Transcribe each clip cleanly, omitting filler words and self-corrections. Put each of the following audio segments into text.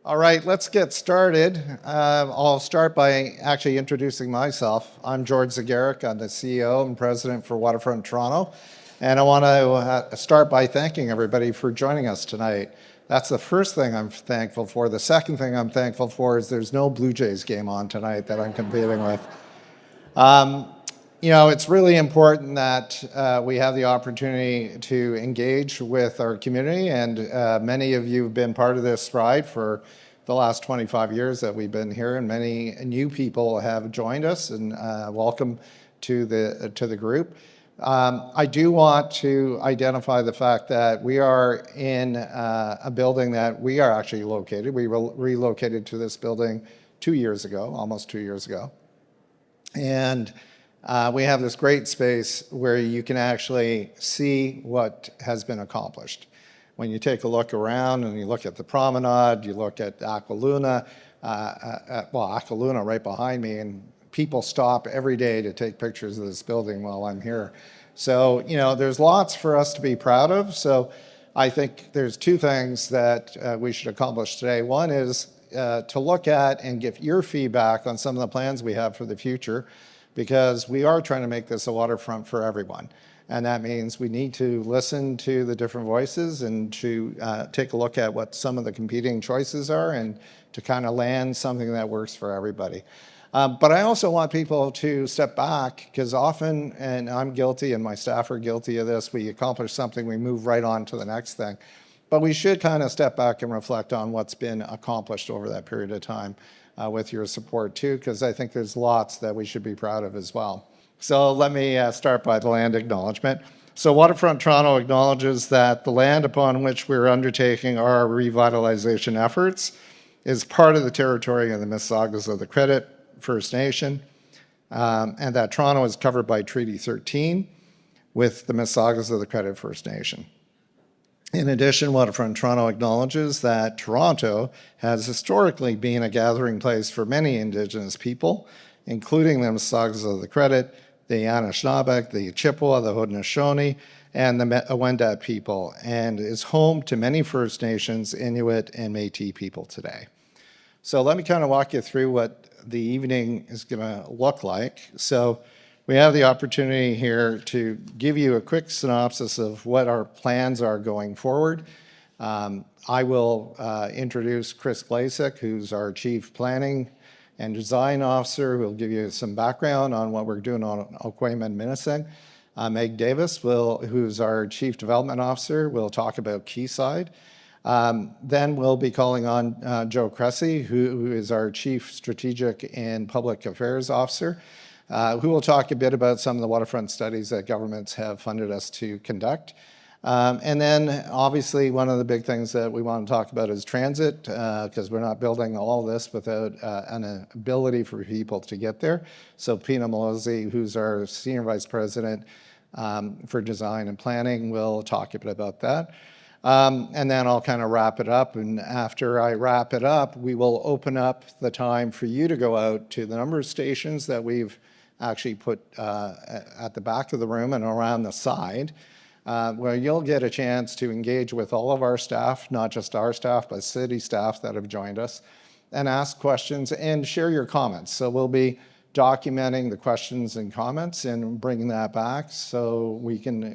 All right, let's get started. I'll start by actually introducing myself. I'm George Zegarac. I'm the CEO and President for Waterfront Toronto. And I want to start by thanking everybody for joining us tonight. That's the first thing I'm thankful for. The second thing I'm thankful for is there's no Blue Jays game on tonight that I'm competing with. It's really important that we have the opportunity to engage with our community, and many of you have been part of this ride for the last 25 years that we've been here, and many new people have joined us, and welcome to the group. I do want to identify the fact that we are in a building that we are actually located. We relocated to this building 2 years ago, almost 2 years ago. And we have this great space where you can actually see what has been accomplished. When you take a look around and you look at the promenade, you look at Aqualuna, Aqualuna right behind me, and people stop every day to take pictures of this building while I'm here. So, there's lots for us to be proud of. So I think there's two things that we should accomplish today. One is to look at and give your feedback on some of the plans we have for the future, because we are trying to make this a waterfront for everyone. And that means we need to listen to the different voices and to take a look at what some of the competing choices are and to kind of land something that works for everybody. But I also want people to step back, because often, and I'm guilty and my staff are guilty of this, we accomplish something, we move right on to the next thing. But we should kind of step back and reflect on what's been accomplished over that period of time. With your support too, because I think there's lots that we should be proud of as well. So let me start by the land acknowledgement. So Waterfront Toronto acknowledges that the land upon which we're undertaking our revitalization efforts is part of the territory of the Mississaugas of the Credit First Nation, and that Toronto is covered by Treaty 13 with the Mississaugas of the Credit First Nation. In addition, Waterfront Toronto acknowledges that Toronto has historically been a gathering place for many Indigenous people, including the Mississaugas of the Credit, the Anishinaabe, the Chippewa, the Haudenosaunee, and the Wendat people, and is home to many First Nations, Inuit, and Métis people today. So let me kind of walk you through what the evening is going to look like. So we have the opportunity here to give you a quick synopsis of what our plans are going forward. I will introduce Chris Glaisek, who's our Chief Planning and Design Officer, who will give you some background on what we're doing on Ookwemin Minising. Meg Davis, who's our Chief Development Officer, will talk about Quayside. Then we'll be calling on Joe Cressy, who is our Chief Strategic and Public Affairs Officer, who will talk a bit about some of the waterfront studies that governments have funded us to conduct. And then, obviously, one of the big things that we want to talk about is transit, because we're not building all this without an ability for people to get there. So Pina Mallozzi, who's our Senior Vice President for Design and Planning, will talk a bit about that. And then I'll kind of wrap it up. And after I wrap it up, we will open up the time for you to go out to the number of stations that we've actually put at the back of the room and around the side, where you'll get a chance to engage with all of our staff, not just our staff, but city staff that have joined us, and ask questions and share your comments. So we'll be documenting the questions and comments and bringing that back so we can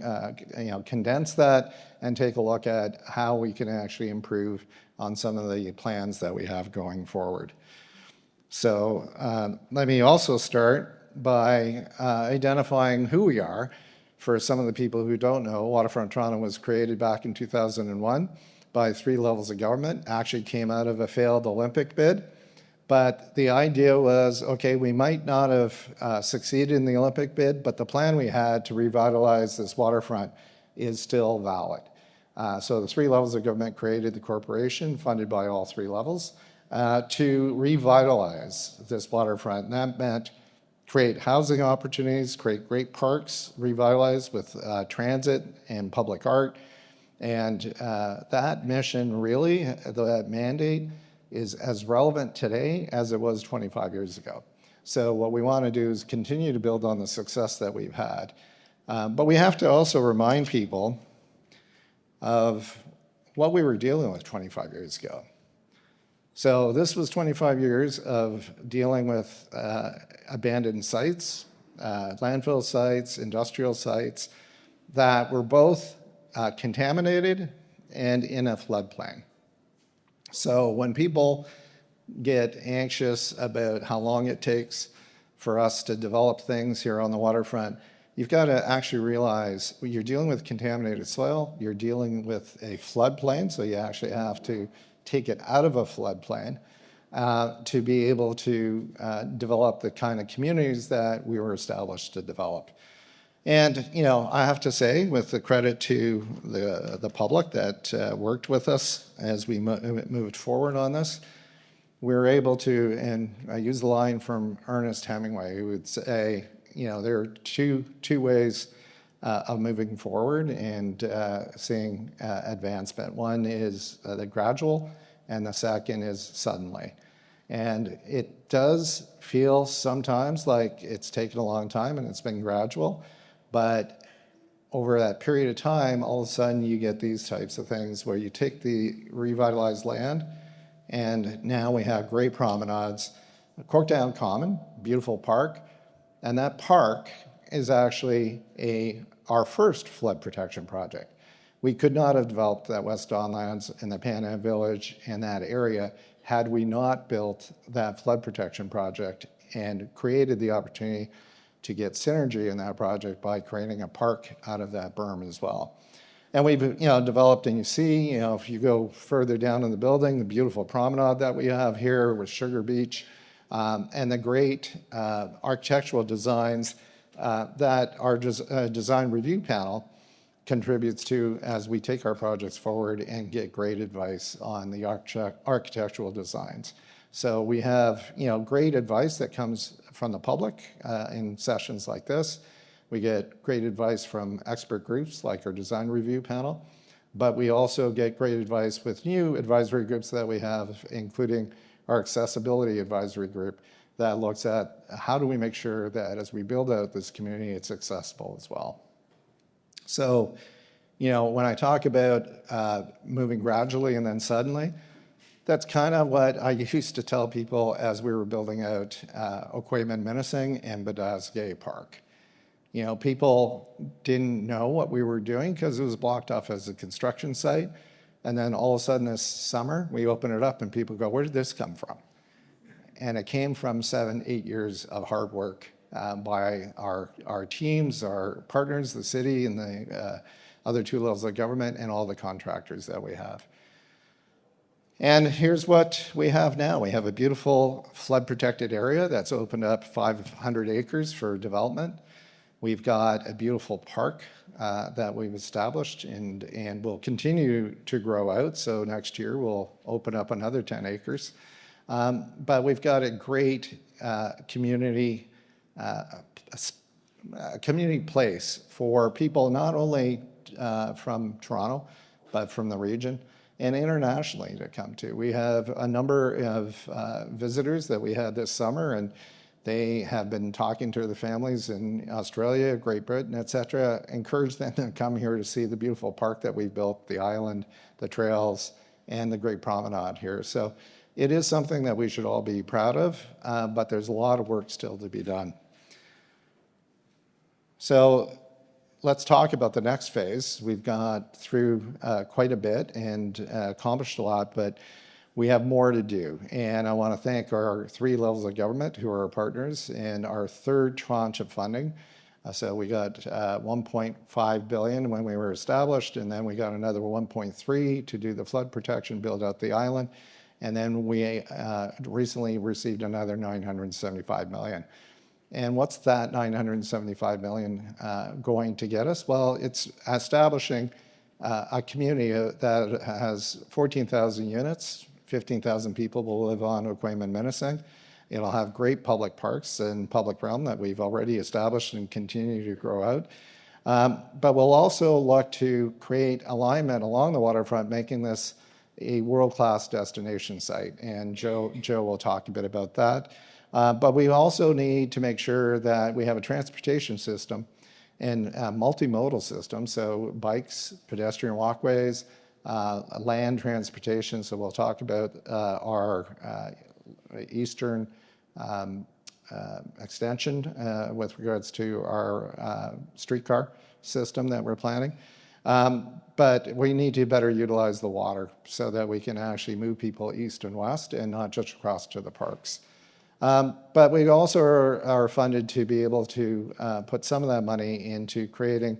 condense that and take a look at how we can actually improve on some of the plans that we have going forward. So let me also start by identifying who we are. For some of the people who don't know, Waterfront Toronto was created back in 2001 by 3 levels of government. Actually came out of a failed Olympic bid. But the idea was, okay, we might not have succeeded in the Olympic bid, but the plan we had to revitalize this waterfront is still valid. So the 3 levels of government created the corporation, funded by all 3 levels, to revitalize this waterfront. And that meant create housing opportunities, create great parks, revitalize with transit and public art. And that mission really, that mandate, is as relevant today as it was 25 years ago. So what we want to do is continue to build on the success that we've had. But we have to also remind people of what we were dealing with 25 years ago. So this was 25 years of dealing with abandoned sites, landfill sites, industrial sites that were both contaminated and in a floodplain. So when people get anxious about how long it takes for us to develop things here on the waterfront, you've got to actually realize you're dealing with contaminated soil, you're dealing with a floodplain, so you actually have to take it out of a floodplain to be able to develop the kind of communities that we were established to develop. And, you know, I have to say, with the credit to the public that worked with us as we moved forward on this, we were able to, and I use the line from Ernest Hemingway, who would say, you know, there are two ways of moving forward and seeing advancement. One is the gradual, and the second is suddenly. And it does feel sometimes like it's taken a long time and it's been gradual, but over that period of time, all of a sudden you get these types of things where you take the revitalized land, and now we have great promenades, Corkdown Common, beautiful park, and that park is actually our first flood protection project. We could not have developed that West Don Lands and the Pan Am Village and that area had we not built that flood protection project and created the opportunity to get synergy in that project by creating a park out of that berm as well. And we've, you know, developed, and you see, you know, if you go further down in the building, the beautiful promenade that we have here with Sugar Beach, and the great architectural designs that our design review panel contributes to as we take our projects forward and get great advice on the architectural designs. So we have, you know, great advice that comes from the public in sessions like this. We get great advice from expert groups like our design review panel, but we also get great advice with new advisory groups that we have, including our accessibility advisory group that looks at how do we make sure that as we build out this community, it's accessible as well. So, you know, when I talk about moving gradually and then suddenly, that's kind of what I used to tell people as we were building out Ookwemin Minising and Badasgay Park. You know, people didn't know what we were doing because it was blocked off as a construction site. And then all of a sudden this summer, we open it up and people go, where did this come from? And it came from 7-8 years of hard work by our teams, our partners, the city, and the other two levels of government, and all the contractors that we have. And here's what we have now. We have a beautiful flood-protected area that's opened up 500 acres for development. We've got a beautiful park that we've established and will continue to grow out. So next year we'll open up another 10 acres. But we've got a great community place for people not only from Toronto, but from the region and internationally to come to. We have a number of visitors that we had this summer, and they have been talking to the families in Australia, Great Britain, et cetera, encourage them to come here to see the beautiful park that we built, the island, the trails, and the great promenade here. So it is something that we should all be proud of, but there's a lot of work still to be done. So let's talk about the next phase. We've got through quite a bit and accomplished a lot, but we have more to do. And I want to thank our 3 levels of government who are our partners and our third tranche of funding. So we got 1.5 billion when we were established, and then we got another 1.3 to do the flood protection, build out the island. And then we recently received another 975 million. And what's that 975 million going to get us? Well, it's establishing a community that has 14,000 units, 15,000 people will live on Ookwemin Minising. It'll have great public parks and public realm that we've already established and continue to grow out. But we'll also look to create alignment along the waterfront, making this a world-class destination site. And Joe will talk a bit about that. But we also need to make sure that we have a transportation system and a multimodal system, so bikes, pedestrian walkways, land transportation, so we'll talk about our eastern extension with regards to our streetcar system that we're planning. But we need to better utilize the water so that we can actually move people east and west and not just across to the parks. But we also are funded to be able to put some of that money into creating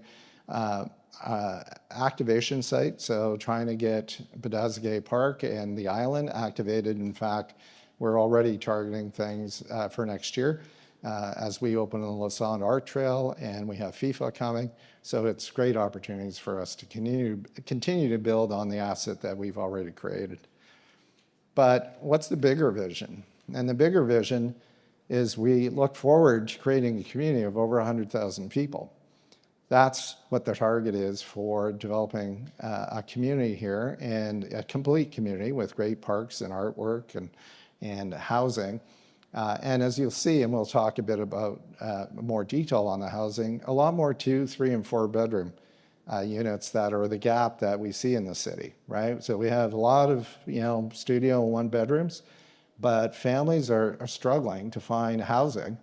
activation site, so trying to get Badasigay Park and the island activated. In fact, we're already targeting things for next year as we open the Lassonde Art Trail and we have FIFA coming. So it's great opportunities for us to continue to build on the asset that we've already created. But what's the bigger vision? And the bigger vision is we look forward to creating a community of over 100,000 people. That's what the target is for developing a community here, and a complete community with great parks and artwork and housing. And as you'll see, and we'll talk a bit about more detail on the housing, a lot more 2, 3, and 4 bedroom units that are the gap that we see in the city, right? So we have a lot of, studio and 1 bedrooms, but families are struggling to find housing.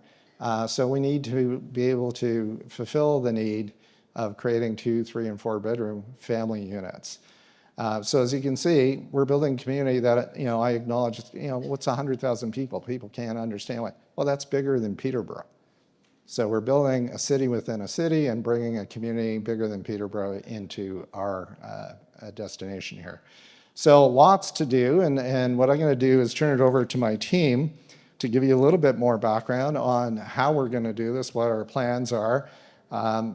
So we need to be able to fulfill the need of creating 2, 3, and 4 bedroom family units. So as you can see, we're building a community that, I acknowledge, what's 100,000 people? People can't understand why. Well, that's bigger than Peterborough. So we're building a city within a city and bringing a community bigger than Peterborough into our destination here. So lots to do, and what I'm going to do is turn it over to my team to give you a little bit more background on how we're going to do this, what our plans are,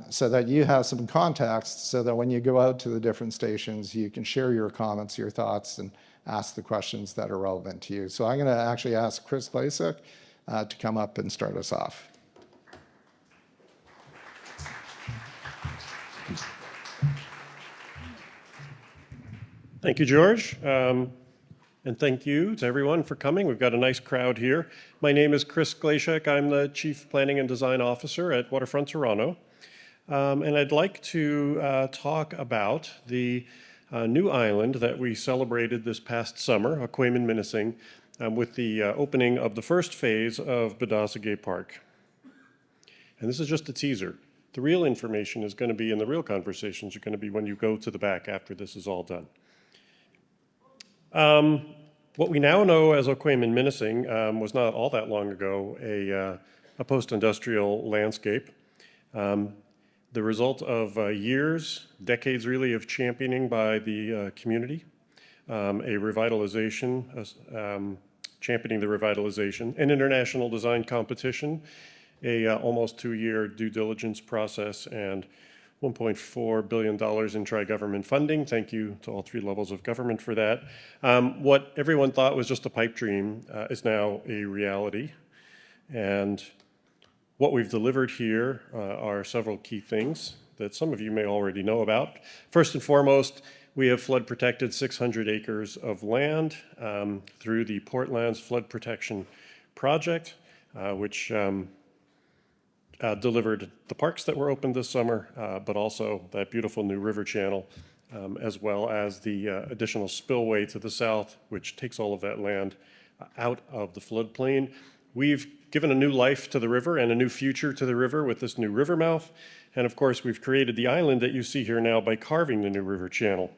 so that you have some context, so that when you go out to the different stations, you can share your comments, your thoughts, and ask the questions that are relevant to you. So I'm going to actually ask Chris Glaisek to come up and start us off. Thank you, George. And thank you to everyone for coming. We've got a nice crowd here. My name is Chris Glaisek. I'm the Chief Planning and Design Officer at Waterfront Toronto. And I'd like to talk about the new island that we celebrated this past summer, Ookwemin Minising, with the opening of the first phase of Badasigay Park. And this is just a teaser. The real information is going to be, and the real conversations are going to be when you go to the back after this is all done. What we now know as Ookwemin Minising was not all that long ago a post-industrial landscape. The result of years, decades really, of championing by the community, a revitalization, championing the revitalization, an international design competition, a almost 2-year due diligence process, and $1.4 billion in tri-government funding. Thank you to all 3 levels of government for that. What everyone thought was just a pipe dream is now a reality. And what we've delivered here are several key things that some of you may already know about. First and foremost, we have flood-protected 600 acres of land through the Portlands Flood Protection Project, which delivered the parks that were opened this summer, but also that beautiful new river channel, as well as the additional spillway to the south, which takes all of that land out of the floodplain. We've given a new life to the river and a new future to the river with this new river mouth. And of course, we've created the island that you see here now by carving the new river channel.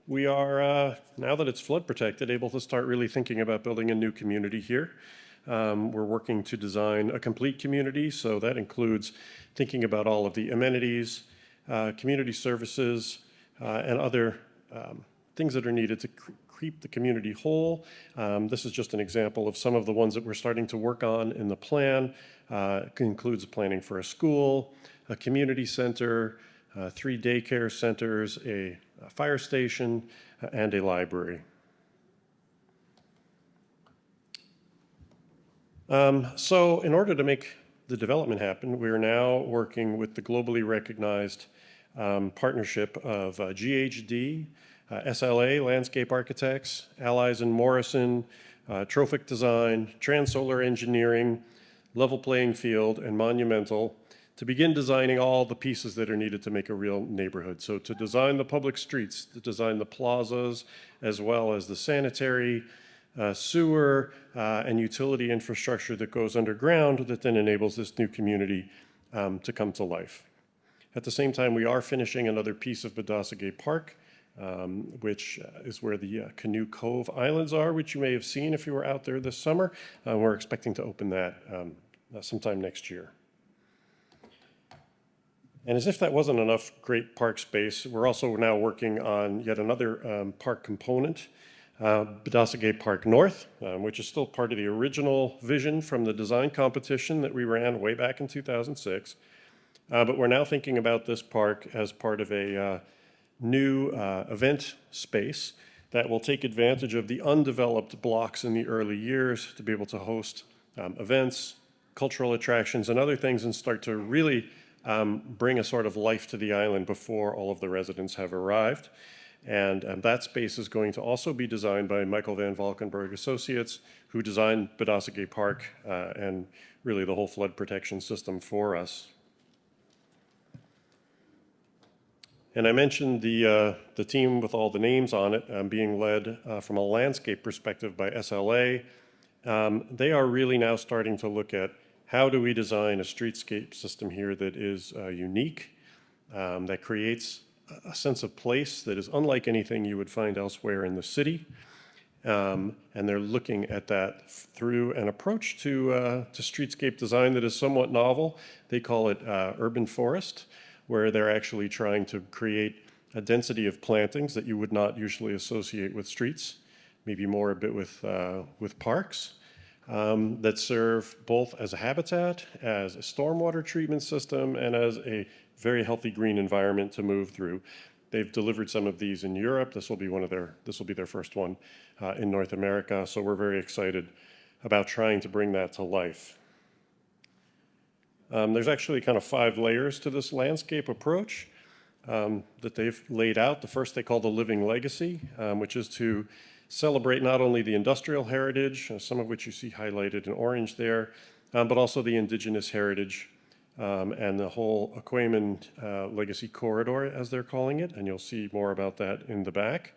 We are, now that it's flood protected, able to start really thinking about building a new community here. We're working to design a complete community, so that includes thinking about all of the amenities, community services, and other things that are needed to keep the community whole. This is just an example of some of the ones that we're starting to work on in the plan. It includes planning for a school, a community center, 3 daycare centers, a fire station, and a library. So in order to make the development happen, we're now working with the globally recognized partnership of GHD, SLA, Landscape Architects, Allies and Morrison, Trophic Design, Trans Solar Engineering, Level Playing Field, and Monumental to begin designing all the pieces that are needed to make a real neighborhood. So to design the public streets, to design the plazas, as well as the sanitary, sewer, and utility infrastructure that goes underground that then enables this new community to come to life. At the same time, we are finishing another piece of Pina Park, which is where the Canoe Cove Islands are, which you may have seen if you were out there this summer. We're expecting to open that sometime next year. And as if that wasn't enough great park space, we're also now working on yet another park component, Pina Park North, which is still part of the original vision from the design competition that we ran way back in 2006. But we're now thinking about this park as part of a new event space that will take advantage of the undeveloped blocks in the early years to be able to host events, cultural attractions, and other things, and start to really bring a sort of life to the island before all of the residents have arrived. And that space is going to also be designed by Michael Van Valkenburg Associates, who designed Pina Park and really the whole flood protection system for us. And I mentioned the team with all the names on it being led from a landscape perspective by SLA. They are really now starting to look at how do we design a streetscape system here that is unique, that creates a sense of place that is unlike anything you would find elsewhere in the city. And they're looking at that through an approach to streetscape design that is somewhat novel. They call it urban forest, where they're actually trying to create a density of plantings that you would not usually associate with streets, maybe more a bit with parks, that serve both as a habitat, as a stormwater treatment system, and as a very healthy green environment to move through. They've delivered some of these in Europe. This will be their first one in North America. So we're very excited about trying to bring that to life. There's actually kind of 5 layers to this landscape approach that they've laid out. The first they call the living legacy, which is to celebrate not only the industrial heritage, some of which you see highlighted in orange there, but also the indigenous heritage and the whole Ookwemin legacy corridor, as they're calling it, and you'll see more about that in the back.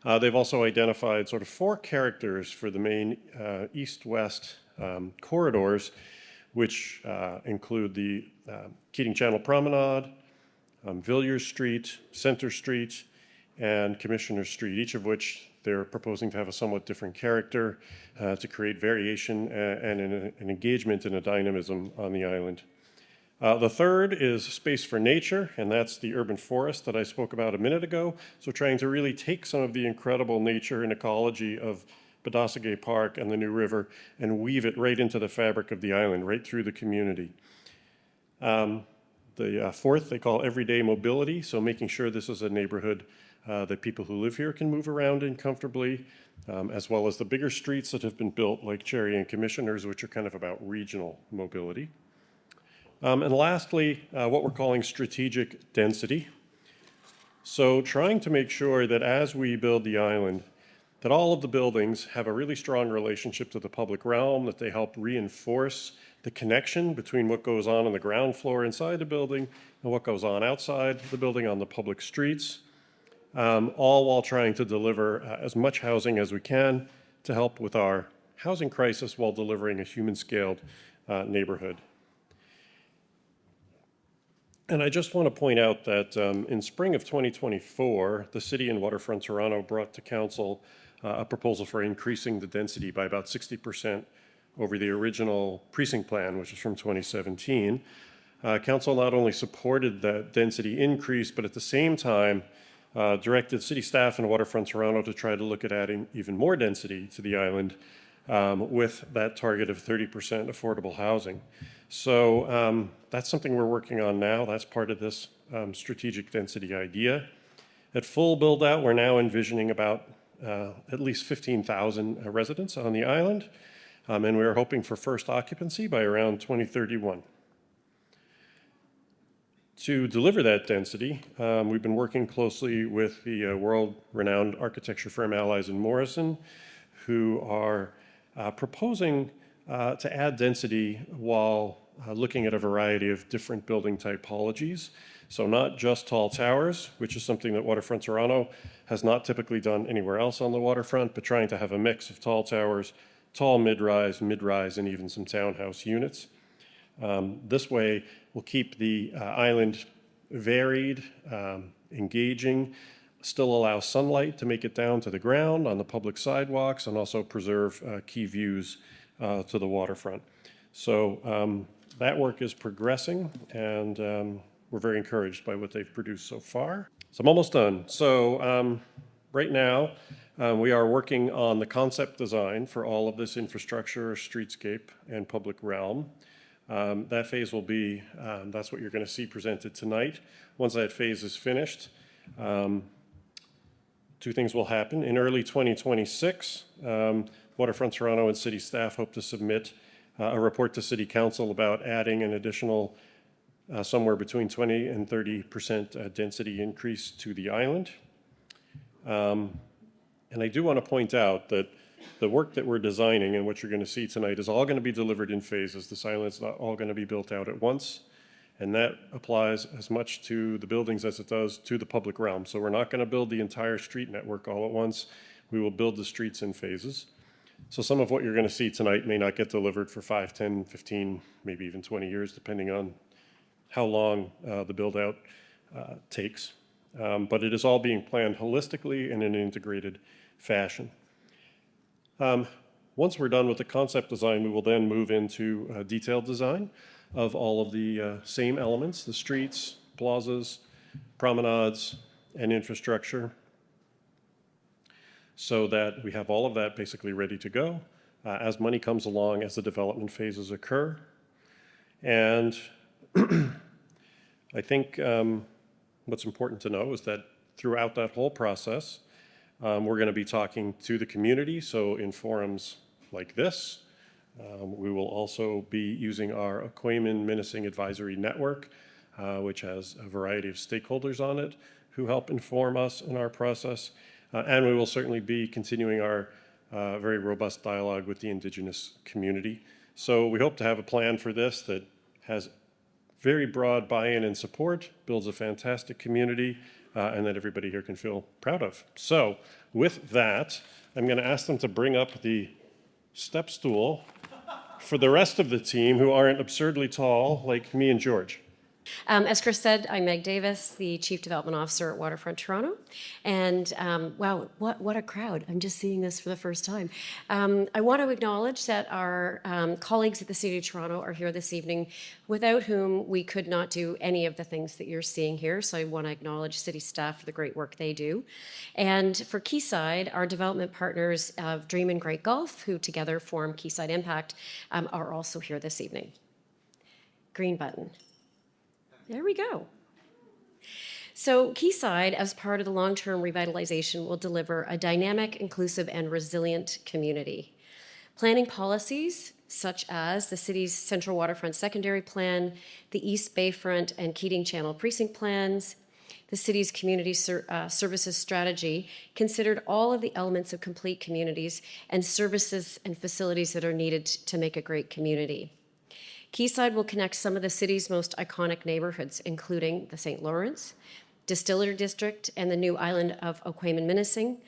They've also identified sort of 4 characters for the main east-west corridors, which include the Keating Channel Promenade, Villiers Street, Center Street, and Commissioner Street, each of which they're proposing to have a somewhat different character to create variation and an engagement and a dynamism on the island. The third is space for nature, and that's the urban forest that I spoke about a minute ago. So trying to really take some of the incredible nature and ecology of Pina Park and the New River and weave it right into the fabric of the island, right through the community. The fourth they call everyday mobility, so making sure this is a neighborhood that people who live here can move around in comfortably, as well as the bigger streets that have been built like Cherry and Commissioners, which are kind of about regional mobility. And lastly, what we're calling strategic density. So trying to make sure that as we build the island, that all of the buildings have a really strong relationship to the public realm, that they help reinforce the connection between what goes on the ground floor inside the building and what goes on outside the building on the public streets, all while trying to deliver as much housing as we can to help with our housing crisis while delivering a human-scaled neighborhood. And I just want to point out that in spring of 2024, the city and Waterfront Toronto brought to council a proposal for increasing the density by about 60% over the original precinct plan, which is from 2017. Council not only supported that density increase, but at the same time directed city staff and Waterfront Toronto to try to look at adding even more density to the island with that target of 30% affordable housing. So that's something we're working on now. That's part of this strategic density idea. At full build out, we're now envisioning about at least 15,000 residents on the island, and we're hoping for first occupancy by around 2031. To deliver that density, we've been working closely with the world-renowned architecture firm Allies & Morrison, who are proposing to add density while looking at a variety of different building typologies. So not just tall towers, which is something that Waterfront Toronto has not typically done anywhere else on the waterfront, but trying to have a mix of tall towers, tall mid-rise, and even some townhouse units. This way, we'll keep the island varied, engaging, still allow sunlight to make it down to the ground on the public sidewalks, and also preserve key views to the waterfront. So that work is progressing, and we're very encouraged by what they've produced so far. So I'm almost done. So right now, we are working on the concept design for all of this infrastructure, streetscape, and public realm. That phase will be, that's what you're going to see presented tonight. Once that phase is finished, two things will happen. In early 2026, Waterfront Toronto and city staff hope to submit a report to City Council about adding an additional somewhere between 20 and 30% density increase to the island. And I do want to point out that the work that we're designing and what you're going to see tonight is all going to be delivered in phases. This island's not all going to be built out at once. And that applies as much to the buildings as it does to the public realm. So we're not going to build the entire street network all at once. We will build the streets in phases. So some of what you're going to see tonight may not get delivered for 5, 10, 15, maybe even 20 years, depending on how long the build-out takes. But it is all being planned holistically in an integrated fashion. Once we're done with the concept design, we will then move into detailed design of all of the same elements, the streets, plazas, promenades, and infrastructure, so that we have all of that basically ready to go as money comes along, as the development phases occur. And I think what's important to know is that throughout that whole process, we're going to be talking to the community, so in forums like this. We will also be using our Ookwemin Minising Advisory Network, which has a variety of stakeholders on it who help inform us in our process. And we will certainly be continuing our very robust dialogue with the Indigenous community. So we hope to have a plan for this that has very broad buy-in and support, builds a fantastic community, and that everybody here can feel proud of. So with that, I'm going to ask them to bring up the step stool for the rest of the team who aren't absurdly tall like me and George. As Chris said, I'm Meg Davis, the Chief Development Officer at Waterfront Toronto. And wow, what a crowd. I'm just seeing this for the first time. I want to acknowledge that our colleagues at the City of Toronto are here this evening, without whom we could not do any of the things that you're seeing here. So I want to acknowledge city staff for the great work they do. And for Quayside, our development partners of Dream and Great Gulf, who together form Quayside Impact, are also here this evening. Green button. There we go. So Quayside, as part of the long-term revitalization, will deliver a dynamic, inclusive, and resilient community. Planning policies, such as the city's Central Waterfront Secondary Plan, the East Bayfront and Keating Channel Precinct Plans, the city's community services strategy, considered all of the elements of complete communities and services and facilities that are needed to make a great community. Quayside will connect some of the city's most iconic neighborhoods, including the St. Lawrence, Distillery District, and the new island of Ookwemin Minising.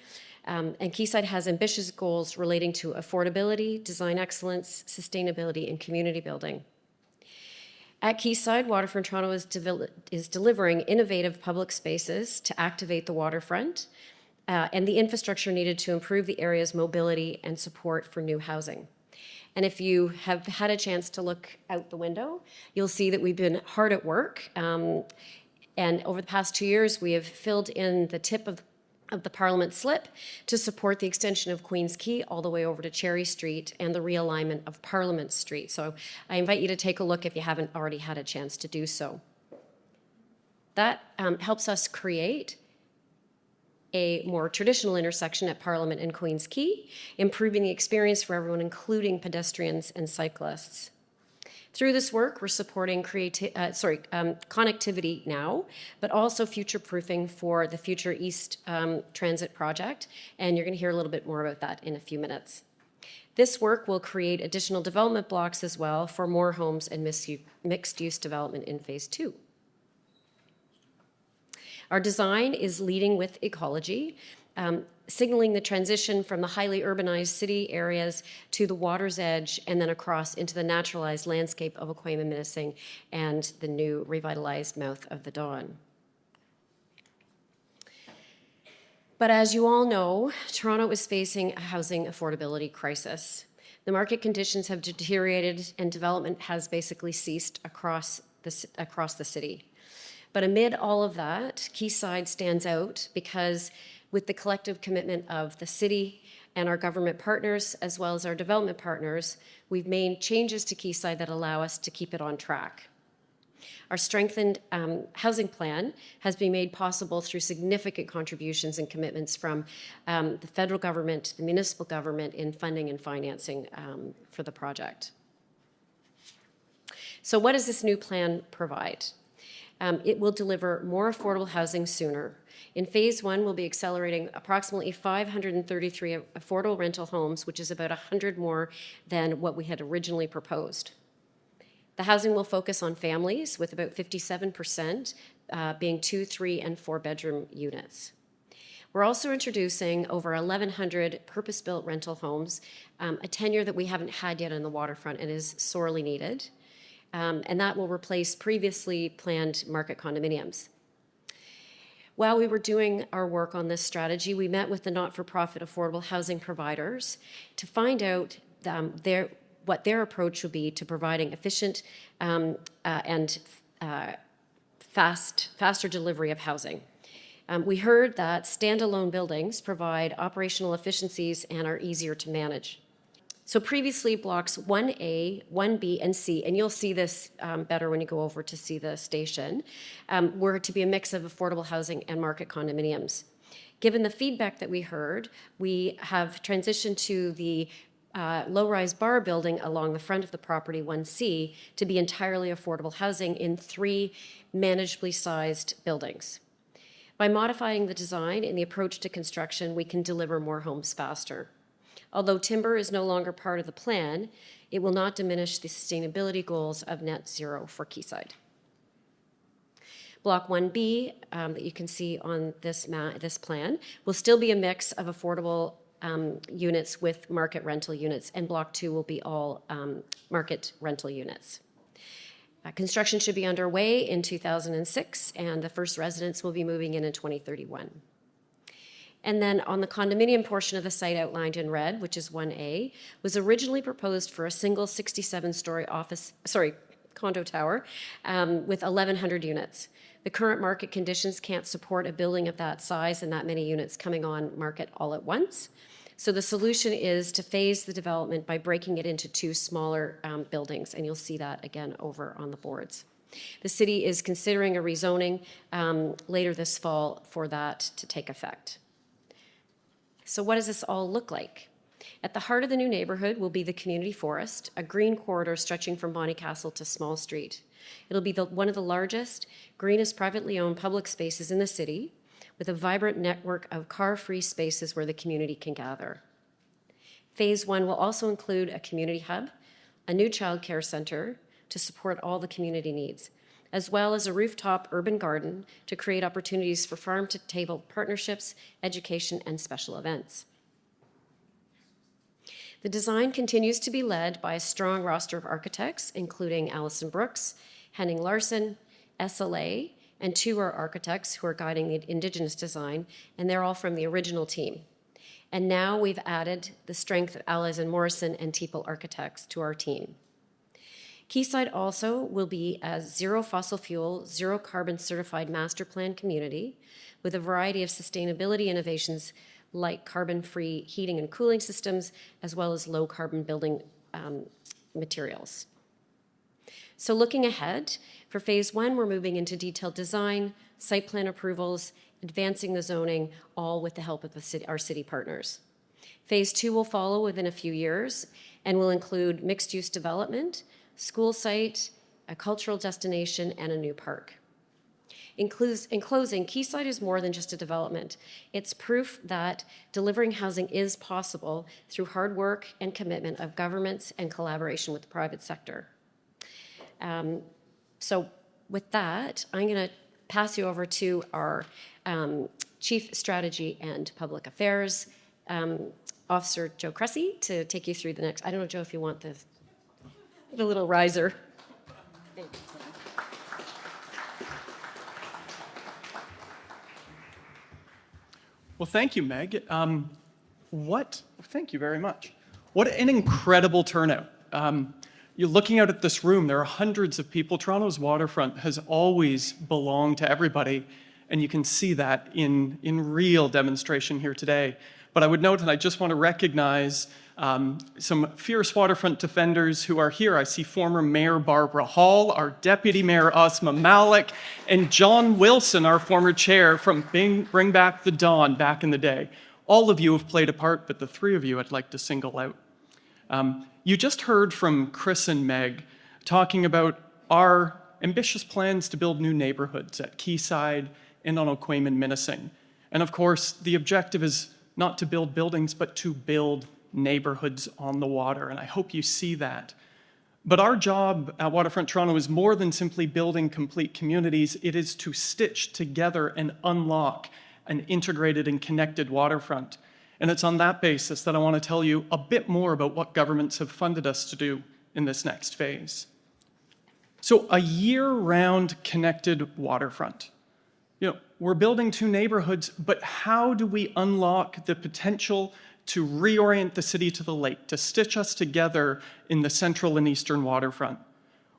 And Quayside has ambitious goals relating to affordability, design excellence, sustainability, and community building. At Quayside, Waterfront Toronto is delivering innovative public spaces to activate the waterfront and the infrastructure needed to improve the area's mobility and support for new housing. And if you have had a chance to look out the window, you'll see that we've been hard at work. And over the past 2 years, we have filled in the tip of the Parliament slip to support the extension of Queen's Quay all the way over to Cherry Street and the realignment of Parliament Street. So I invite you to take a look if you haven't already had a chance to do so. That helps us create a more traditional intersection at Parliament and Queen's Quay, improving the experience for everyone, including pedestrians and cyclists. Through this work, we're supporting connectivity now, but also future-proofing for the future East Transit project, and you're going to hear a little bit more about that in a few minutes. This work will create additional development blocks as well for more homes and mixed-use development in Phase 2. Our design is leading with ecology, signaling the transition from the highly urbanized city areas to the water's edge and then across into the naturalized landscape of Ookwemin Minising and the new revitalized mouth of the Don. But as you all know, Toronto is facing a housing affordability crisis. The market conditions have deteriorated and development has basically ceased across the city. But amid all of that, Quayside stands out because with the collective commitment of the city and our government partners, as well as our development partners, we've made changes to Quayside that allow us to keep it on track. Our strengthened housing plan has been made possible through significant contributions and commitments from the federal government, the municipal government in funding and financing for the project. So what does this new plan provide? It will deliver more affordable housing sooner. In Phase 1, we'll be accelerating approximately 533 affordable rental homes, which is about 100 more than what we had originally proposed. The housing will focus on families, with about 57% being 2, 3, and 4-bedroom units. We're also introducing over 1,100 purpose-built rental homes, a tenure that we haven't had yet in the waterfront and is sorely needed. And that will replace previously planned market condominiums. While we were doing our work on this strategy, we met with the not-for-profit affordable housing providers to find out what their approach would be to providing efficient and faster delivery of housing. We heard that standalone buildings provide operational efficiencies and are easier to manage. So previously, blocks 1A, 1B, and C, and you'll see this better when you go over to see the station, were to be a mix of affordable housing and market condominiums. Given the feedback that we heard, we have transitioned to the low-rise bar building along the front of the property, 1C, to be entirely affordable housing in 3 manageably sized buildings. By modifying the design and the approach to construction, we can deliver more homes faster. Although timber is no longer part of the plan, it will not diminish the sustainability goals of net zero for Quayside. Block 1B, that you can see on this plan, will still be a mix of affordable units with market rental units, and Block 2 will be all market rental units. Construction should be underway in 2006, and the first residents will be moving in 2031. And then on the condominium portion of the site outlined in red, which is 1A, was originally proposed for a single 67-story condo tower with 1,100 units. The current market conditions can't support a building of that size and that many units coming on market all at once. So the solution is to phase the development by breaking it into 2 smaller buildings, and you'll see that again over on the boards. The city is considering a rezoning later this fall for that to take effect. So what does this all look like? At the heart of the new neighborhood will be the community forest, a green corridor stretching from Bonnycastle to Small Street. It'll be one of the largest, greenest privately owned public spaces in the city, with a vibrant network of car-free spaces where the community can gather. Phase 1 will also include a community hub, a new child care center to support all the community needs, as well as a rooftop urban garden to create opportunities for farm-to-table partnerships, education, and special events. The design continues to be led by a strong roster of architects, including Alison Brooks, Henning Larson, SLA, and 2 are architects who are guiding the Indigenous design, and they're all from the original team. And now we've added the strength of Alison Morrison and Teeple Architects to our team. Quayside also will be a zero fossil fuel, zero carbon certified master plan community with a variety of sustainability innovations like carbon-free heating and cooling systems, as well as low carbon building materials. So looking ahead, for Phase 1, we're moving into detailed design, site plan approvals, advancing the zoning, all with the help of our city partners. Phase 2 will follow within a few years and will include mixed-use development, school site, a cultural destination, and a new park. In closing, Quayside is more than just a development. It's proof that delivering housing is possible through hard work and commitment of governments and collaboration with the private sector. So with that, I'm going to pass you over to our Chief Strategy and Public Affairs Officer, Joe Cressy, to take you through the next. I don't know, Joe, if you want the little riser. Well, thank you, Meg. Thank you very much. What an incredible turnout. You're looking out at this room, there are hundreds of people. Toronto's waterfront has always belonged to everybody, and you can see that in real demonstration here today. But I would note, and I just want to recognize some fierce waterfront defenders who are here. I see former Mayor Barbara Hall, our Deputy Mayor Asma Malik, and John Wilson, our former chair from Bring Back the Dawn back in the day. All of you have played a part, but the three of you I'd like to single out. You just heard from Chris and Meg talking about our ambitious plans to build new neighborhoods at Quayside and on Ookwemin Minising. And of course, the objective is not to build buildings, but to build neighborhoods on the water, and I hope you see that. But our job at Waterfront Toronto is more than simply building complete communities. It is to stitch together and unlock an integrated and connected waterfront. And it's on that basis that I want to tell you a bit more about what governments have funded us to do in this next phase. So a year-round connected waterfront. We're building two neighborhoods, but how do we unlock the potential to reorient the city to the lake, to stitch us together in the central and eastern waterfront?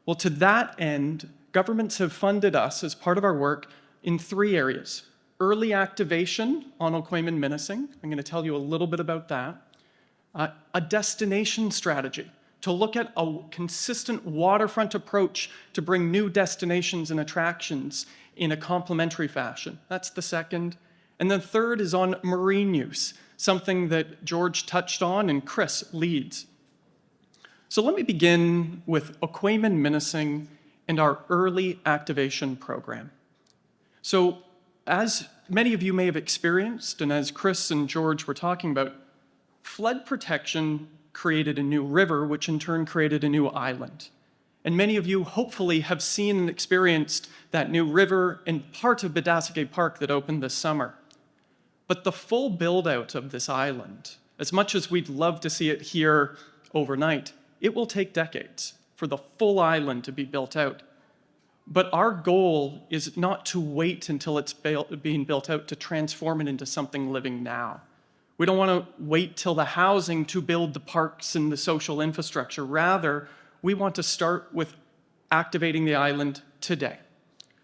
Well, to that end, governments have funded us as part of our work in three areas. Early activation on Ookwemin Minising. I'm going to tell you a little bit about that. A destination strategy to look at a consistent waterfront approach to bring new destinations and attractions in a complementary fashion. That's the second. And then third is on marine use, something that George touched on and Chris leads. So let me begin with Ookwemin Minising and our early activation program. So as many of you may have experienced, and as Chris and George were talking about, flood protection created a new river, which in turn created a new island. And many of you hopefully have seen and experienced that new river and part of Bidasike Park that opened this summer. But the full build-out of this island, as much as we'd love to see it here overnight, it will take decades for the full island to be built out. But our goal is not to wait until it's being built out to transform it into something living now. We don't want to wait till the housing to build the parks and the social infrastructure. Rather, we want to start with activating the island today.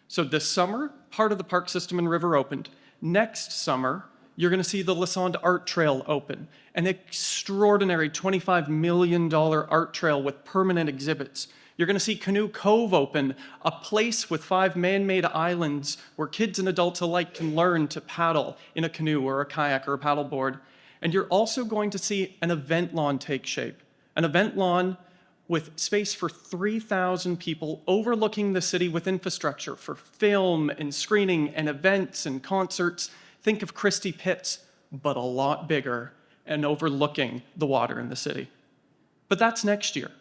So this summer, part of the park system and river opened. Next summer, you're going to see the Lassonde Art Trail open, an extraordinary $25 million art trail with permanent exhibits. You're going to see Canoe Cove open, a place with 5 man-made islands where kids and adults alike can learn to paddle in a canoe or a kayak or a paddleboard. And you're also going to see an event lawn take shape, an event lawn with space for 3,000 people overlooking the city with infrastructure for film and screening and events and concerts. Think of Christie Pits, but a lot bigger and overlooking the water in the city. But that's next year.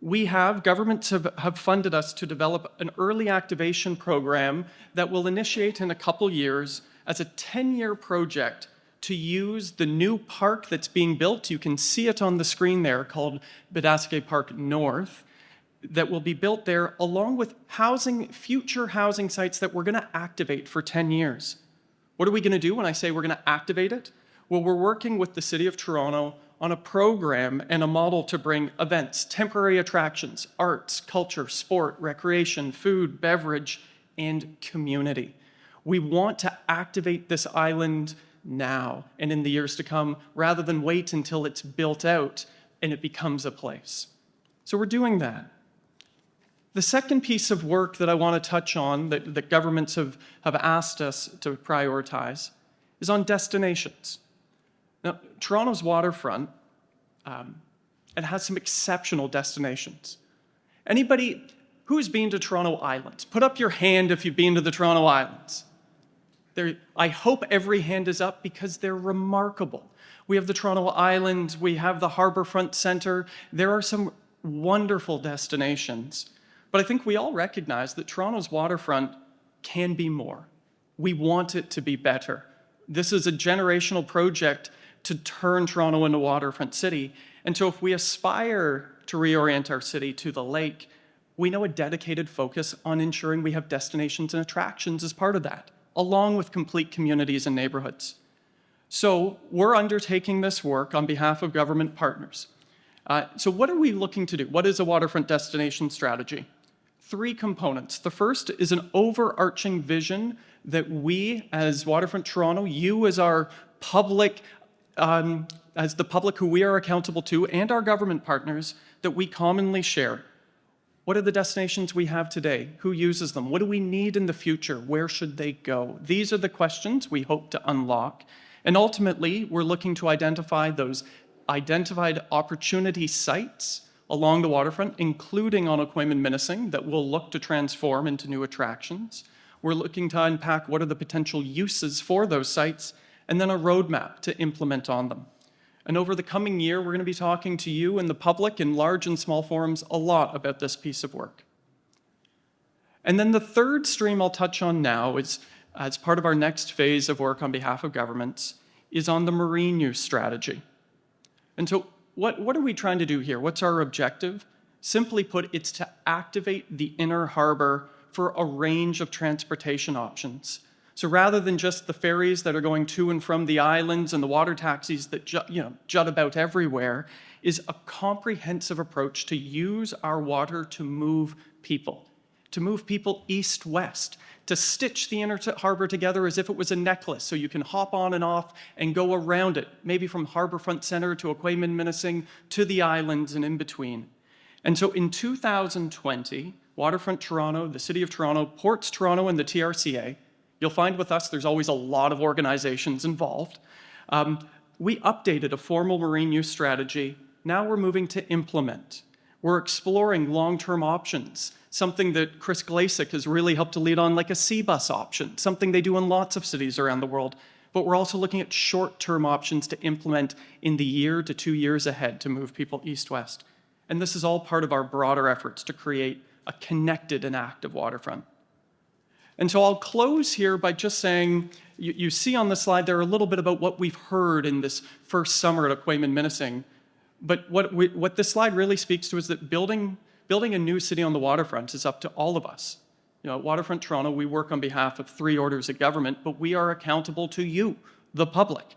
Governments have funded us to develop an early activation program that will initiate in a couple years as a 10-year project to use the new park that's being built. You can see it on the screen there, called Bidasike Park North, that will be built there along with future housing sites that we're going to activate for 10 years. What are we going to do when I say we're going to activate it? Well, we're working with the City of Toronto on a program and a model to bring events, temporary attractions, arts, culture, sport, recreation, food, beverage, and community. We want to activate this island now and in the years to come, rather than wait until it's built out and it becomes a place. So we're doing that. The second piece of work that I want to touch on that governments have asked us to prioritize is on destinations. Now, Toronto's waterfront, it has some exceptional destinations. Anybody Who's been to Toronto Islands? Put up your hand if you've been to the Toronto Islands. I hope every hand is up because they're remarkable. We have the Toronto Islands, we have the Harbourfront Centre. There are some wonderful destinations. But I think we all recognize that Toronto's waterfront can be more. We want it to be better. This is a generational project to turn Toronto into a waterfront city. And so if we aspire to reorient our city to the lake, we know a dedicated focus on ensuring we have destinations and attractions as part of that, along with complete communities and neighborhoods. So we're undertaking this work on behalf of government partners. So what are we looking to do? What is a waterfront destination strategy? 3 components. The first is an overarching vision that we as Waterfront Toronto, you as our public, as the public who we are accountable to, and our government partners, that we commonly share. What are the destinations we have today? Who uses them? What do we need in the future? Where should they go? These are the questions we hope to unlock. And ultimately, we're looking to identify those identified opportunity sites along the waterfront, including on Ookwemin Minising, that we'll look to transform into new attractions. We're looking to unpack what are the potential uses for those sites, and then a roadmap to implement on them. And over the coming year, we're going to be talking to you and the public in large and small forums a lot about this piece of work. And then the third stream I'll touch on now is, as part of our next phase of work on behalf of governments, is on the marine use strategy. And so what are we trying to do here? What's our objective? Simply put, it's to activate the inner harbor for a range of transportation options. So rather than just the ferries that are going to and from the islands and the water taxis that jut about everywhere, is a comprehensive approach to use our water to move people east-west, to stitch the inner harbor together as if it was a necklace so you can hop on and off and go around it, maybe from Harbourfront Centre to Ookwemin Minising to the islands and in between. And so in 2020, Waterfront Toronto, the City of Toronto, Ports Toronto, and the TRCA, you'll find with us there's always a lot of organizations involved. We updated a formal marine use strategy. Now we're moving to implement. We're exploring long-term options, something that Chris Glaisek has really helped to lead on, like a sea bus option, something they do in lots of cities around the world. But we're also looking at short-term options to implement in the year to 2 years ahead to move people east-west. And this is all part of our broader efforts to create a connected and active waterfront. And so I'll close here by just saying, you see on the slide there a little bit about what we've heard in this first summer at Ookwemin Minising. But what this slide really speaks to is that building a new city on the waterfront is up to all of us. At Waterfront Toronto, we work on behalf of 3 orders of government, but we are accountable to you, the public.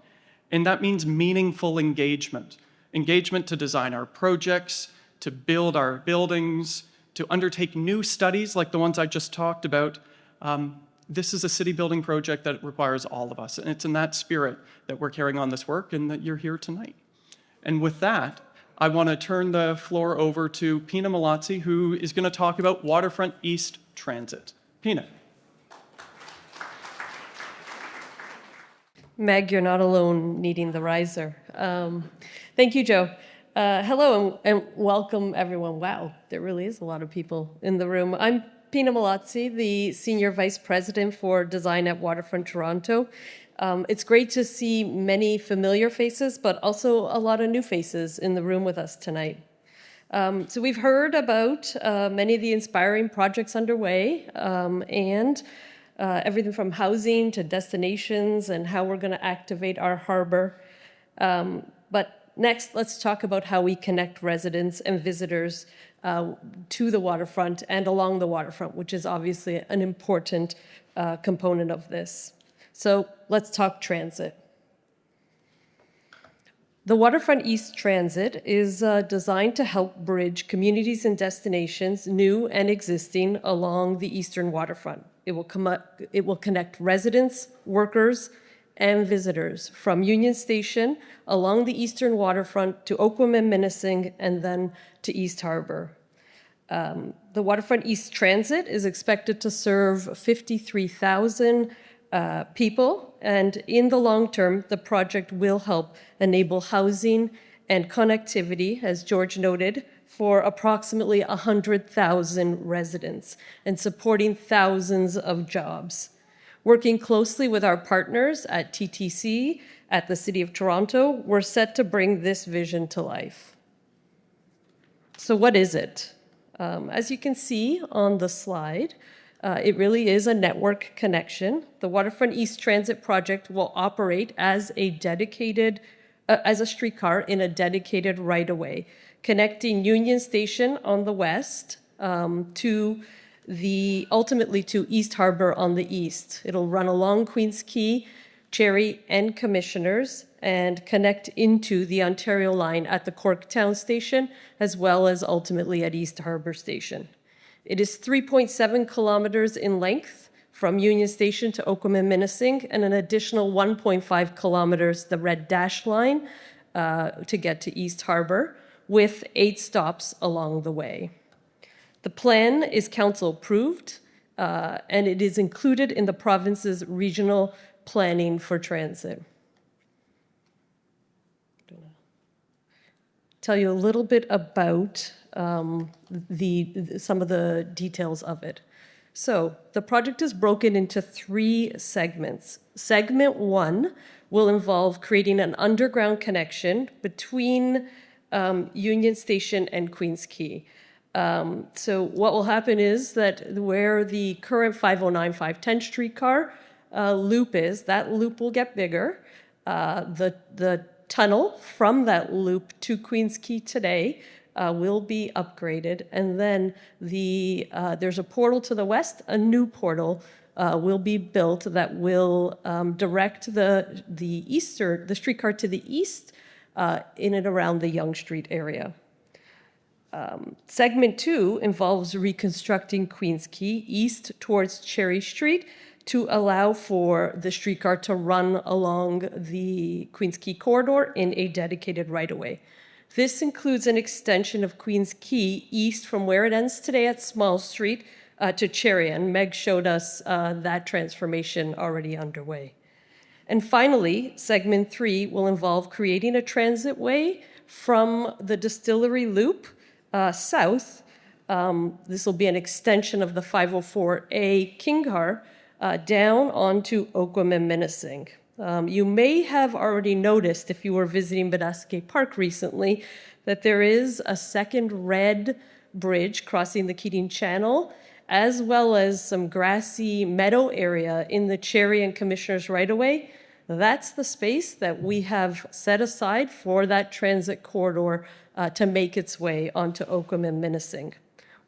And that means meaningful engagement. Engagement to design our projects, to build our buildings, to undertake new studies like the ones I just talked about. This is a city building project that requires all of us. And it's in that spirit that we're carrying on this work and that you're here tonight. And with that, I want to turn the floor over to Pina Mallozzi, who is going to talk about Waterfront East Transit. Pina. Meg, you're not alone needing the riser. Thank you, Joe. Hello and welcome, everyone. Wow, there really is a lot of people in the room. I'm Pina Mallozzi, the Senior Vice President for Design at Waterfront Toronto. It's great to see many familiar faces, but also a lot of new faces in the room with us tonight. So we've heard about many of the inspiring projects underway and everything from housing to destinations and how we're going to activate our harbor. But next, let's talk about how we connect residents and visitors to the waterfront and along the waterfront, which is obviously an important component of this. So let's talk transit. The Waterfront East Transit is designed to help bridge communities and destinations, new and existing, along the eastern waterfront. It will connect residents, workers, and visitors from Union Station along the eastern waterfront to Ookwemin Minising and then to East Harbor. The Waterfront East Transit is expected to serve 53,000 people, and in the long term, the project will help enable housing and connectivity, as George noted, for approximately 100,000 residents and supporting thousands of jobs. Working closely with our partners at TTC, at the City of Toronto, we're set to bring this vision to life. So what is it? As you can see on the slide, it really is a network connection. The Waterfront East Transit project will operate as a dedicated, as a streetcar in a dedicated right-of-way, connecting Union Station on the west to ultimately to East Harbour on the east. It'll run along Queens Quay, Cherry, and Commissioners, and connect into the Ontario line at the Corktown station, as well as ultimately at East Harbour Station. It is 3.7 kilometers in length from Union Station to Ookwemin Minising, and an additional 1.5 kilometers, the red dash line, to get to East Harbour, with 8 stops along the way. The plan is council approved, and it is included in the province's regional planning for transit. Tell you a little bit about some of the details of it. So the project is broken into 3 segments. Segment 1 will involve creating an underground connection between Union Station and Queens Quay. So what will happen is that where the current 509, 510 streetcar loop is, that loop will get bigger. The tunnel from that loop to Queens Quay today will be upgraded, and then there's a portal to the west. A new portal will be built that will direct the streetcar to the east in and around the Yonge Street area. Segment 2 involves reconstructing Queens Quay east towards Cherry Street to allow for the streetcar to run along the Queens Quay corridor in a dedicated right-of-way. This includes an extension of Queens Quay east from where it ends today at Small Street to Cherry, and Meg showed us that transformation already underway. And finally, segment 3 will involve creating a transit way from the Distillery Loop south. This will be an extension of the 504A Kinghar down onto Ookwemin Minising. You may have already noticed, if you were visiting Badaskay Park recently, that there is a second red bridge crossing the Keating Channel, as well as some grassy meadow area in the Cherry and Commissioners right-of-way. That's the space that we have set aside for that transit corridor to make its way onto Ookwemin Minising.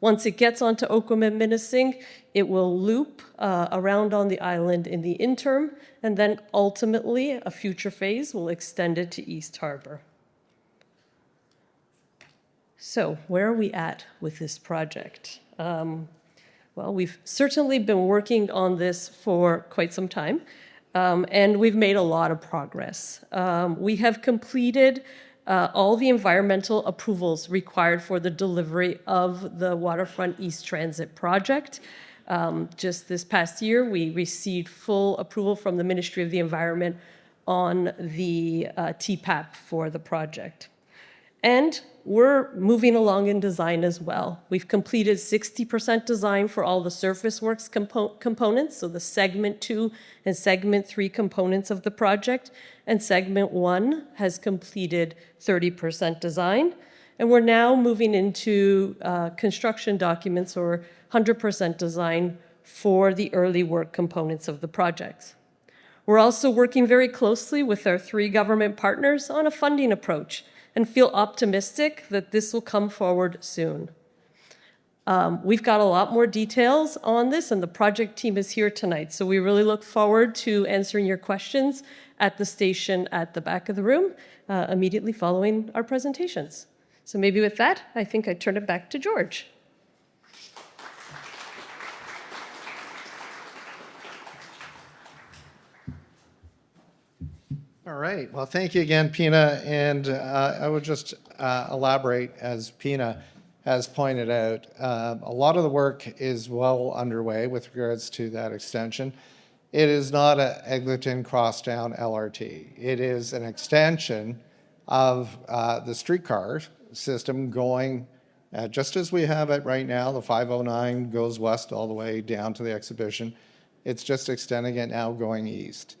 Once it gets onto Ookwemin Minising, it will loop around on the island in the interim, and then ultimately a future phase will extend it to East Harbour. So where are we at with this project? Well, we've certainly been working on this for quite some time, and we've made a lot of progress. We have completed all the environmental approvals required for the delivery of the Waterfront East Transit project. Just this past year, we received full approval from the Ministry of the Environment on the TPAP for the project. And we're moving along in design as well. We've completed 60% design for all the surface works components, so the segment 2 and segment 3 components of the project, and segment 1 has completed 30% design. And we're now moving into construction documents or 100% design for the early work components of the projects. We're also working very closely with our 3 government partners on a funding approach, and feel optimistic that this will come forward soon. We've got a lot more details on this, and the project team is here tonight, so we really look forward to answering your questions at the station at the back of the room immediately following our presentations. So maybe with that, I think I turn it back to George. All right. Well, thank you again, Pina. And I would just elaborate, as Pina has pointed out, a lot of the work is well underway with regards to that extension. It is not an Eglinton Crosstown LRT. It is an extension of the streetcar system going Just as we have it right now, the 509 goes west all the way down to the exhibition. It's just extending it now going east.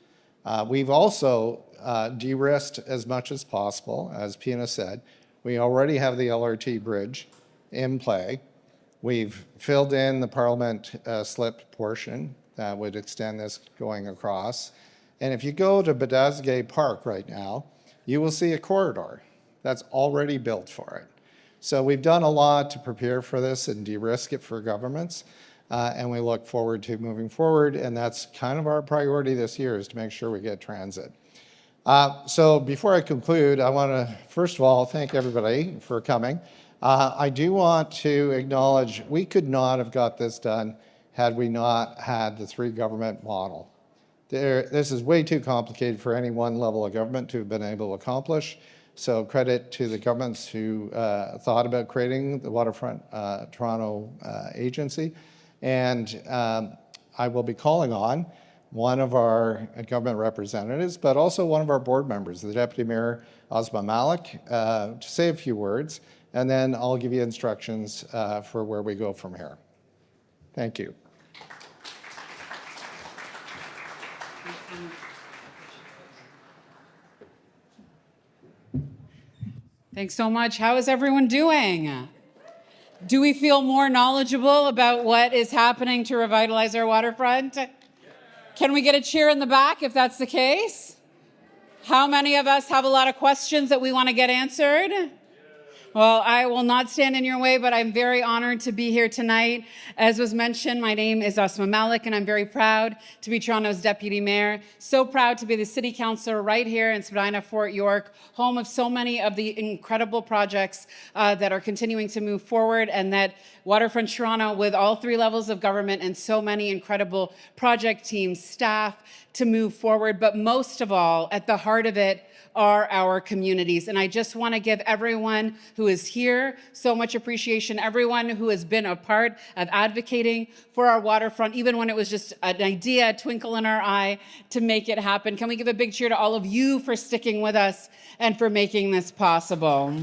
We've also de-risked as much as possible, as Pina said. We already have the LRT bridge in play. We've filled in the Parliament slip portion that would extend this going across. And if you go to Badasigay Park right now, you will see a corridor that's already built for it. So we've done a lot to prepare for this and de-risk it for governments. And we look forward to moving forward. And that's kind of our priority this year, is to make sure we get transit. So before I conclude, I want to, first of all, thank everybody for coming. I do want to acknowledge we could not have got this done had we not had the three government model. This is way too complicated for any one level of government to have been able to accomplish. So credit to the governments who thought about creating the Waterfront Toronto Agency. And I will be calling on one of our government representatives, but also one of our board members, the Deputy Mayor, Asma Malik, to say a few words, and then I'll give you instructions for where we go from here. Thank you. Thanks so much. How is everyone doing? Do we feel more knowledgeable about what is happening to revitalize our waterfront? Can we get a cheer in the back if that's the case? How many of us have a lot of questions that we want to get answered? Well, I will not stand in your way, but I'm very honored to be here tonight. As was mentioned, my name is Asma Malik, and I'm very proud to be Toronto's Deputy Mayor. So proud to be the City Councillor right here in Spadina, Fort York, home of so many of the incredible projects that are continuing to move forward, and that Waterfront Toronto, with all three levels of government and so many incredible project teams, staff, to move forward. But most of all, at the heart of it, are our communities. And I just want to give everyone who is here so much appreciation, everyone who has been a part of advocating for our waterfront, even when it was just an idea, a twinkle in our eye to make it happen. Can we give a big cheer to all of you for sticking with us and for making this possible?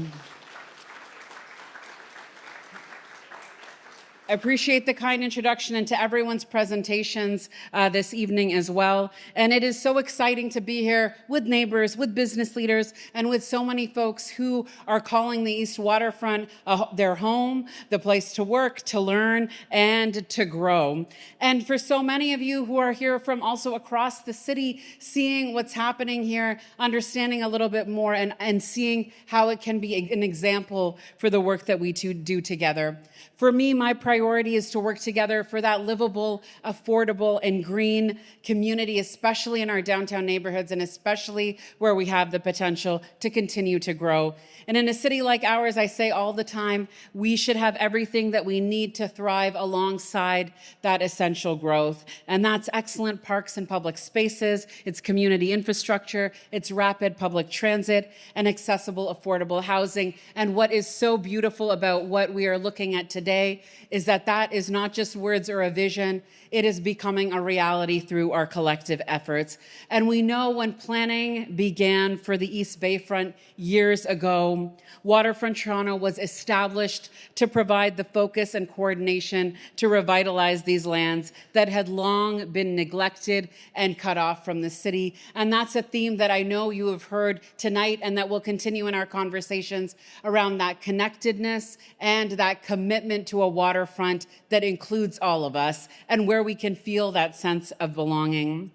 I appreciate the kind introduction and to everyone's presentations this evening as well. And it is so exciting to be here with neighbors, with business leaders, and with so many folks who are calling the East Waterfront their home, the place to work, to learn, and to grow. And for so many of you who are here from also across the city, seeing what's happening here, understanding a little bit more, and seeing how it can be an example for the work that we do together. For me, my priority is to work together for that livable, affordable, and green community, especially in our downtown neighborhoods and especially where we have the potential to continue to grow. And in a city like ours, I say all the time, we should have everything that we need to thrive alongside that essential growth. And that's excellent parks and public spaces, it's community infrastructure, it's rapid public transit, and accessible, affordable housing. And what is so beautiful about what we are looking at today is that that is not just words or a vision, it is becoming a reality through our collective efforts. And we know when planning began for the East Bayfront years ago, Waterfront Toronto was established to provide the focus and coordination to revitalize these lands that had long been neglected and cut off from the city. And that's a theme that I know you have heard tonight and that will continue in our conversations around that connectedness and that commitment to a waterfront that includes all of us and where we can feel that sense of belonging.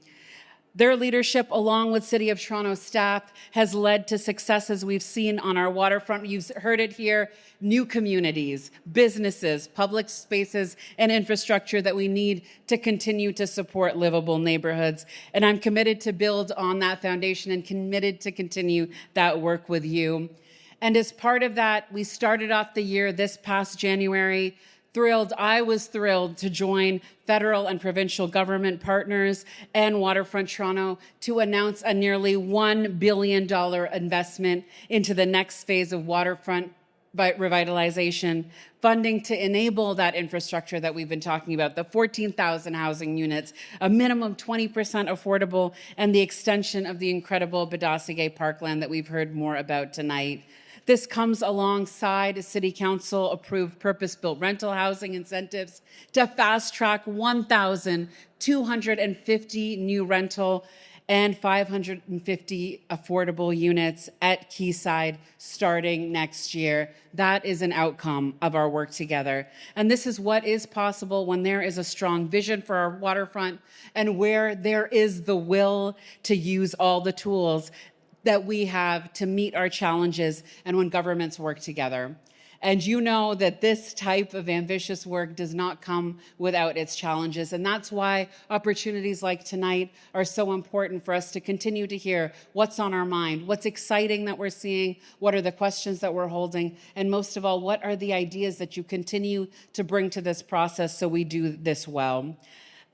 Their leadership, along with City of Toronto staff, has led to successes we've seen on our waterfront. You've heard it here, new communities, businesses, public spaces, and infrastructure that we need to continue to support livable neighborhoods. And I'm committed to build on that foundation and committed to continue that work with you. And as part of that, we started off the year this past January I was thrilled to join federal and provincial government partners and Waterfront Toronto to announce a nearly $1 billion investment into the next phase of waterfront revitalization, funding to enable that infrastructure that we've been talking about, the 14,000 housing units, a minimum 20% affordable, and the extension of the incredible Badasigay parkland that we've heard more about tonight. This comes alongside City Council approved purpose-built rental housing incentives to fast-track 1,250 new rental and 550 affordable units at Quayside starting next year. That is an outcome of our work together. And this is what is possible when there is a strong vision for our waterfront and where there is the will to use all the tools that we have to meet our challenges and when governments work together. And you know that this type of ambitious work does not come without its challenges. And that's why opportunities like tonight are so important for us to continue to hear what's on our mind, what's exciting that we're seeing, what are the questions that we're holding, and most of all, what are the ideas that you continue to bring to this process so we do this well.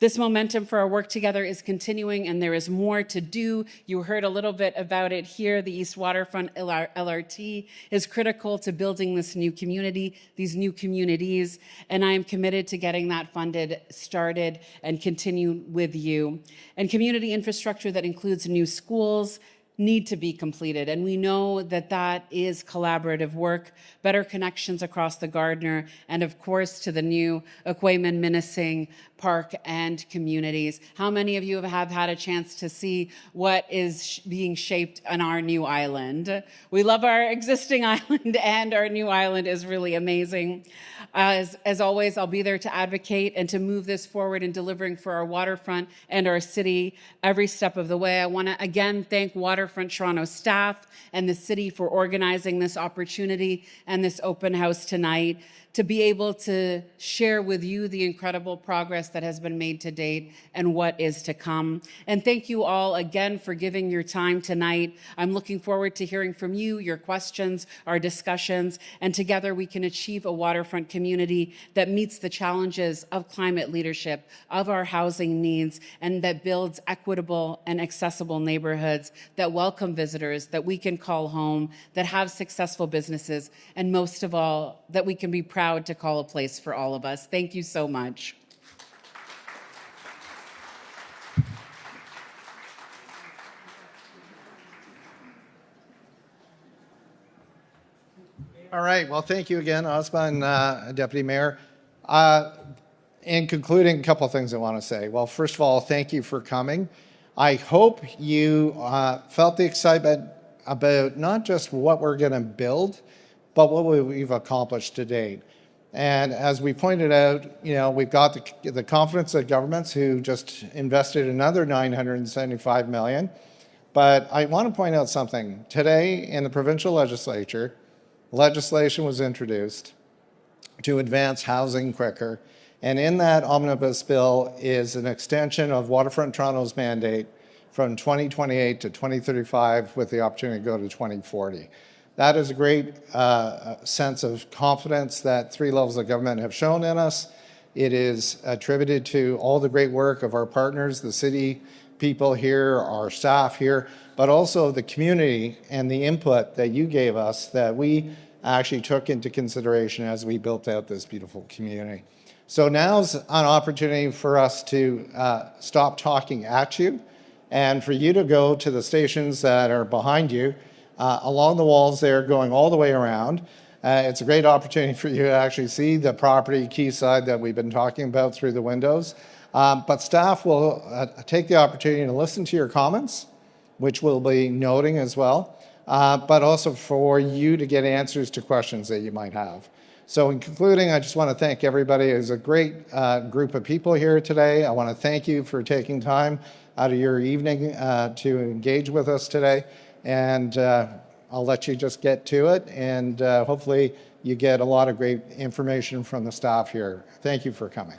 This momentum for our work together is continuing, and there is more to do. You heard a little bit about it here. The East Waterfront LRT is critical to building this new community, these new communities, and I am committed to getting that funded, started, and continue with you. And community infrastructure that includes new schools need to be completed, and we know that that is collaborative work, better connections across the Gardner, and of course to the new Ookwemin Minising Park and communities. How many of you have had a chance to see what is being shaped on our new island? We love our existing island, and our new island is really amazing. As always, I'll be there to advocate and to move this forward in delivering for our waterfront and our city every step of the way. I want to again thank Waterfront Toronto staff and the city for organizing this opportunity and this open house tonight, to be able to share with you the incredible progress that has been made to date and what is to come. And thank you all again for giving your time tonight. I'm looking forward to hearing from you, your questions, our discussions, and together we can achieve a waterfront community that meets the challenges of climate leadership, of our housing needs, and that builds equitable and accessible neighborhoods that welcome visitors, that we can call home, that have successful businesses, and most of all, that we can be proud to call a place for all of us. Thank you so much. All right. Well, thank you again, Osman, Deputy Mayor. In concluding, a couple of things I want to say. Well, first of all, thank you for coming. I hope you felt the excitement about not just what we're going to build, but what we've accomplished to date. And as we pointed out, you know, we've got the confidence of governments who just invested another $975 million. But I want to point out something. Today in the provincial legislature, legislation was introduced to advance housing quicker. And in that omnibus bill is an extension of Waterfront Toronto's mandate from 2028 to 2035 with the opportunity to go to 2040. That is a great sense of confidence that three levels of government have shown in us. It is attributed to all the great work of our partners, the city people here, our staff here, but also the community and the input that you gave us that we actually took into consideration as we built out this beautiful community. So now's an opportunity for us to stop talking at you and for you to go to the stations that are behind you, along the walls there, going all the way around. It's a great opportunity for you to actually see the property Quayside that we've been talking about through the windows. But staff will take the opportunity to listen to your comments, which we'll be noting as well, but also for you to get answers to questions that you might have. So in concluding, I just want to thank everybody. It was a great group of people here today. I want to thank you for taking time out of your evening to engage with us today. And I'll let you just get to it, and hopefully you get a lot of great information from the staff here. Thank you for coming.